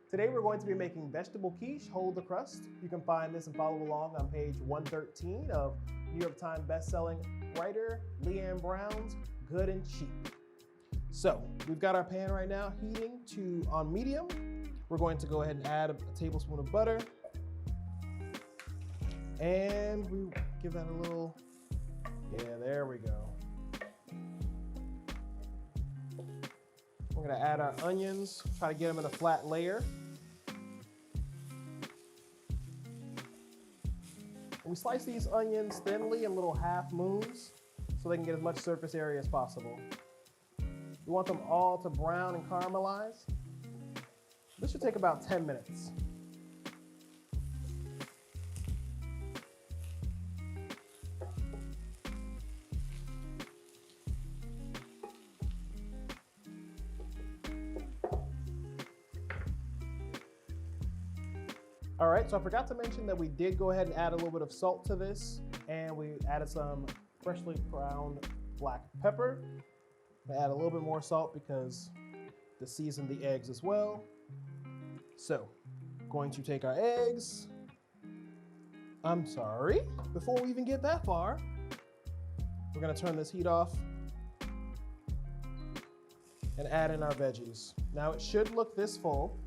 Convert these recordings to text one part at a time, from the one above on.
Today we're going to be making vegetable quiche, hold the crust. You can find this and follow along on page 113 of New York Times best-selling writer Leanne Brown's Good and Cheap. So we've got our pan right now heating on medium. We're going to go ahead and add a tablespoon of butter. And we give that a little, yeah, there we go. We're gonna add our onions, try to get them in a flat layer. And we slice these onions thinly in little half moons so they can get as much surface area as possible. We want them all to brown and caramelize. This should take about 10 minutes. All right, so I forgot to mention that we did go ahead and add a little bit of salt to this, and we added some freshly ground black pepper. I add a little bit more salt because to season the eggs as well. So, going to take our eggs. I'm sorry, before we even get that far, we're gonna turn this heat off and add in our veggies. Now it should look this full.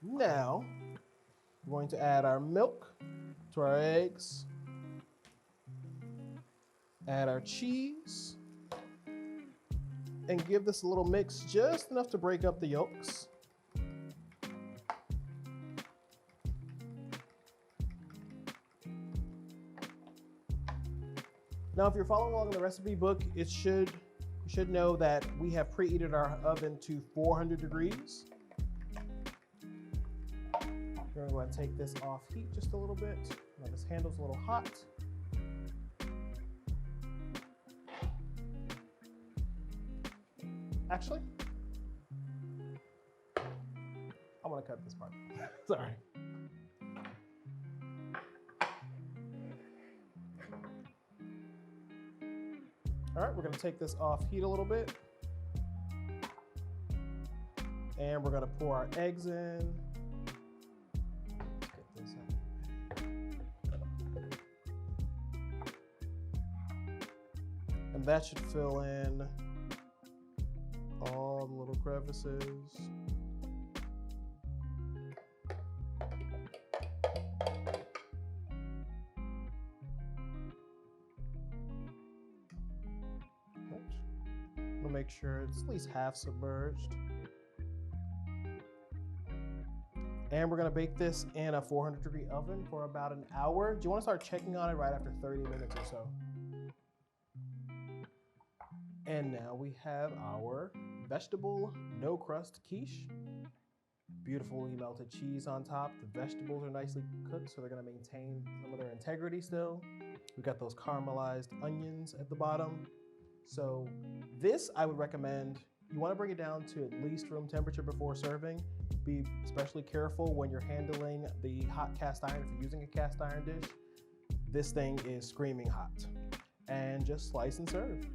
Now, we're going to add our milk to our eggs, add our cheese, and give this a little mix just enough to break up the yolks. Now, if you're following along in the recipe book, you should know that we have preheated our oven to 400 degrees. We're gonna go ahead and take this off heat just a little bit. Now this handle's a little hot. Actually, I wanna cut this part. Sorry. All right, we're gonna take this off heat a little bit. And we're gonna pour our eggs in. And that should fill in all the little crevices. We'll make sure it's at least half submerged. And we're gonna bake this in a 400-degree oven for about an hour. Do you wanna start checking on it right after 30 minutes or so? And now we have our vegetable no crust quiche. Beautifully melted cheese on top. The vegetables are nicely cooked, so they're gonna maintain some of their integrity still. We've got those caramelized onions at the bottom. So this I would recommend, you wanna bring it down to at least room temperature before serving. Be especially careful when you're handling the hot cast iron. If you're using a cast iron dish, this thing is screaming hot. And just slice and serve.